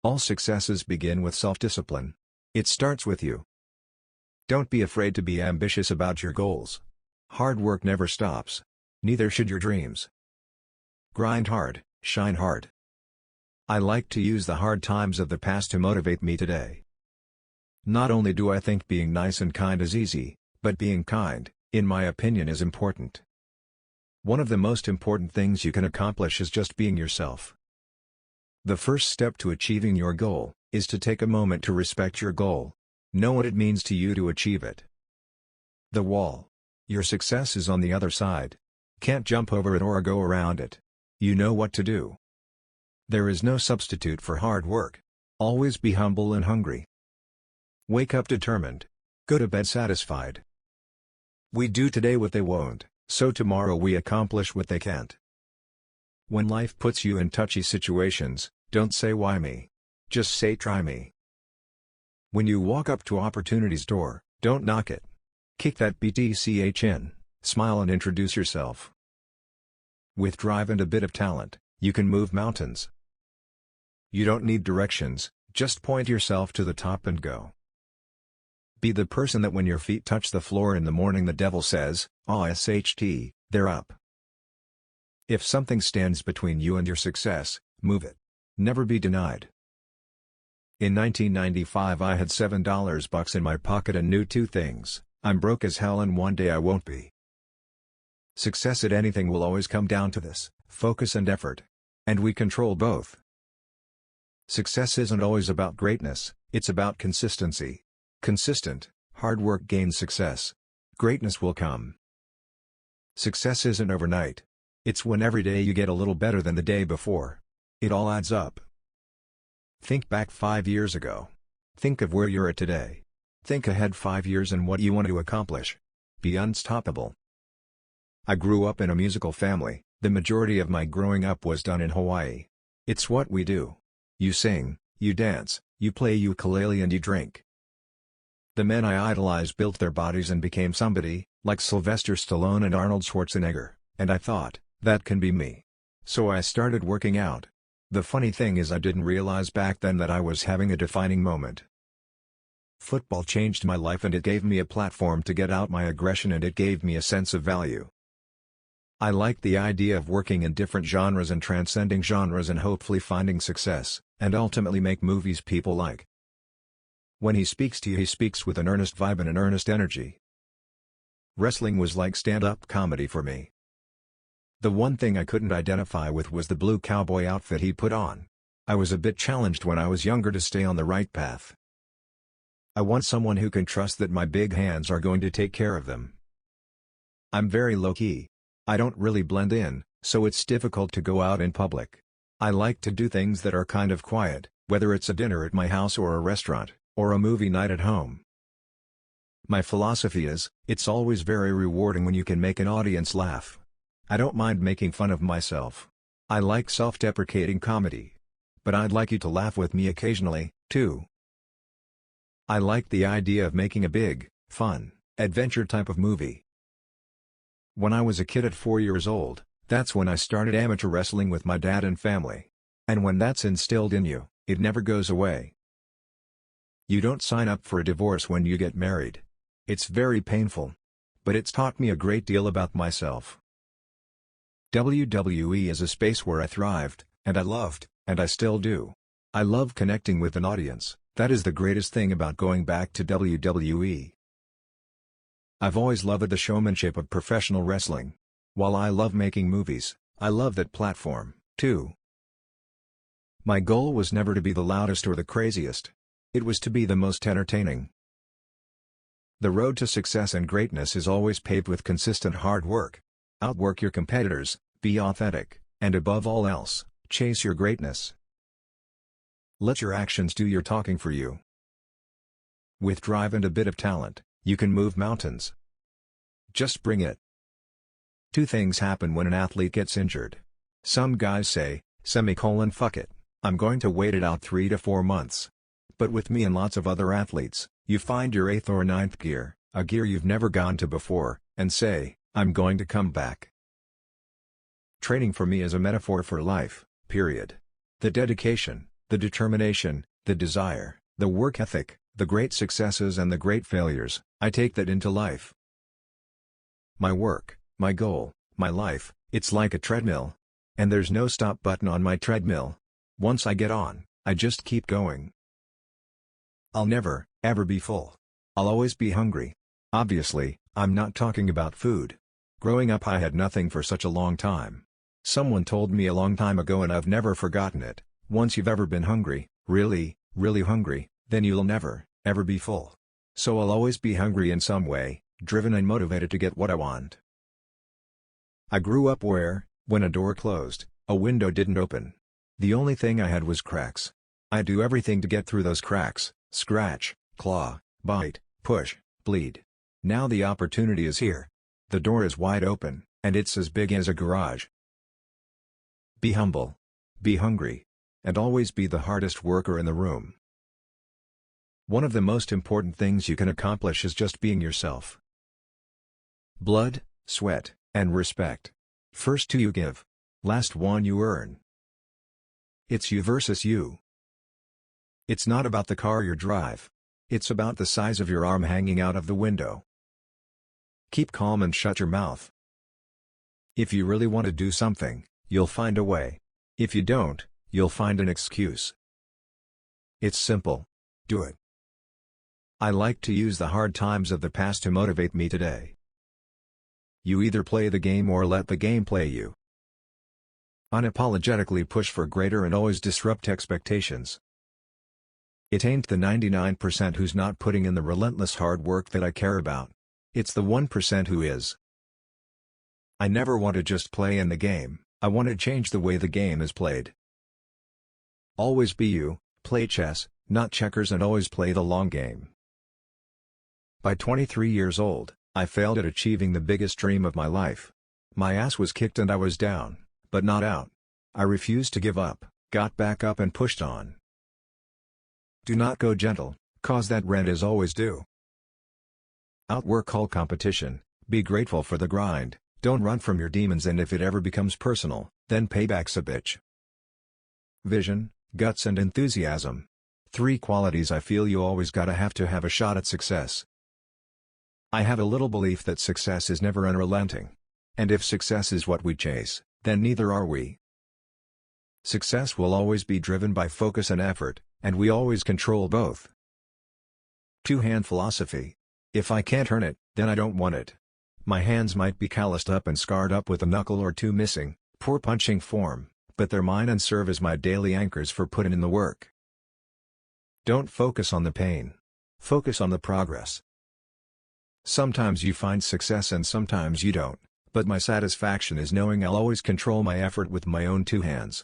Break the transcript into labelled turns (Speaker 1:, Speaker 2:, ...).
Speaker 1: All successes begin with self-discipline. It starts with you. Don't be afraid to be ambitious about your goals. Hard work never stops. Neither should your dreams. Grind hard, shine hard. I like to use the hard times of the past to motivate me today. Not only do I think being nice and kind is easy, but being kind, in my opinion, is important. One of the most important things you can accomplish is just being yourself. The first step to achieving your goal is to take a moment to respect your goal. Know what it means to you to achieve it. The wall. Your success is on the other side. Can't jump over it or go around it. You know what to do. There is no substitute for hard work. Always be humble and hungry. Wake up determined. Go to bed satisfied. We do today what they won't, so tomorrow we accomplish what they can't. When life puts you in touchy situations, don't say why me. Just say try me. When you walk up to opportunity's door, don't knock it. Kick that BTCH in, smile and introduce yourself. With drive and a bit of talent, you can move mountains. You don't need directions, just point yourself to the top and go. Be the person that when your feet touch the floor in the morning the devil says, "SHT, they're up." If something stands between you and your success, move it. Never be denied. In 1995 I had $7 in my pocket and knew two things: I'm broke as hell and one day I won't be. Success at anything will always come down to this: focus and effort. And we control both. Success isn't always about greatness, it's about consistency. Consistent, hard work gains success. Greatness will come. Success isn't overnight. It's when every day you get a little better than the day before. It all adds up. Think back 5 years ago. Think of where you're at today. Think ahead 5 years and what you want to accomplish. Be unstoppable. I grew up in a musical family. The majority of my growing up was done in Hawaii. It's what we do. You sing, you dance, you play ukulele and you drink. The men I idolized built their bodies and became somebody, like Sylvester Stallone and Arnold Schwarzenegger, and I thought, that can be me. So I started working out. The funny thing is I didn't realize back then that I was having a defining moment. Football changed my life and it gave me a platform to get out my aggression and it gave me a sense of value. I liked the idea of working in different genres and transcending genres and hopefully finding success, and ultimately make movies people like. When he speaks to you he speaks with an earnest vibe and an earnest energy. Wrestling was like stand-up comedy for me. The one thing I couldn't identify with was the blue cowboy outfit he put on. I was a bit challenged when I was younger to stay on the right path. I want someone who can trust that my big hands are going to take care of them. I'm very low-key. I don't really blend in, so it's difficult to go out in public. I like to do things that are kind of quiet, whether it's a dinner at my house or a restaurant, or a movie night at home. My philosophy is, it's always very rewarding when you can make an audience laugh. I don't mind making fun of myself. I like self-deprecating comedy. But I'd like you to laugh with me occasionally, too. I like the idea of making a big, fun, adventure type of movie. When I was a kid at 4 years old, that's when I started amateur wrestling with my dad and family. And when that's instilled in you, it never goes away. You don't sign up for a divorce when you get married. It's very painful. But it's taught me a great deal about myself. WWE is a space where I thrived, and I loved, and I still do. I love connecting with an audience. That is the greatest thing about going back to WWE. I've always loved the showmanship of professional wrestling. While I love making movies, I love that platform, too. My goal was never to be the loudest or the craziest. It was to be the most entertaining. The road to success and greatness is always paved with consistent hard work. Outwork your competitors, be authentic, and above all else, chase your greatness. Let your actions do your talking for you. With drive and a bit of talent, you can move mountains. Just bring it. Two things happen when an athlete gets injured. Some guys say, "fuck it, I'm going to wait it out 3 to 4 months." But with me and lots of other athletes, you find your 8th or 9th gear, a gear you've never gone to before, and say, "I'm going to come back." Training for me is a metaphor for life, period. The dedication, The determination, the desire, the work ethic, the great successes and the great failures, I take that into life. My work, my goal, my life, it's like a treadmill. And there's no stop button on my treadmill. Once I get on, I just keep going. I'll never, ever be full. I'll always be hungry. Obviously, I'm not talking about food. Growing up I had nothing for such a long time. Someone told me a long time ago and I've never forgotten it, once you've ever been hungry, really, really hungry, then you'll never, ever be full. So I'll always be hungry in some way, driven and motivated to get what I want. I grew up where, when a door closed, a window didn't open. The only thing I had was cracks. I'd do everything to get through those cracks, scratch, claw, bite, push, bleed. Now the opportunity is here. The door is wide open, and it's as big as a garage. Be humble. Be hungry. And always be the hardest worker in the room. One of the most important things you can accomplish is just being yourself. Blood, sweat, and respect. First two you give. Last one you earn. It's you versus you. It's not about the car you drive. It's about the size of your arm hanging out of the window. Keep calm and shut your mouth. If you really want to do something, you'll find a way. If you don't, you'll find an excuse. It's simple. Do it. I like to use the hard times of the past to motivate me today. You either play the game or let the game play you. Unapologetically push for greater and always disrupt expectations. It ain't the 99% who's not putting in the relentless hard work that I care about. It's the 1% who is. I never want to just play in the game, I want to change the way the game is played. Always be you, play chess, not checkers, and always play the long game. By 23 years old, I failed at achieving the biggest dream of my life. My ass was kicked and I was down, but not out. I refused to give up, got back up and pushed on. Do not go gentle, cause that rent is always due. Outwork all competition, be grateful for the grind, don't run from your demons, and if it ever becomes personal, then payback's a bitch. Vision, guts and enthusiasm. 3 qualities I feel you always gotta have to have a shot at success. I have a little belief that success is never unrelenting. And if success is what we chase, then neither are we. Success will always be driven by focus and effort, and we always control both. 2-hand philosophy. If I can't earn it, then I don't want it. My hands might be calloused up and scarred up with a knuckle or two missing, poor punching form, but they're mine and serve as my daily anchors for putting in the work. Don't focus on the pain. Focus on the progress. Sometimes you find success and sometimes you don't, but my satisfaction is knowing I'll always control my effort with my own 2 hands.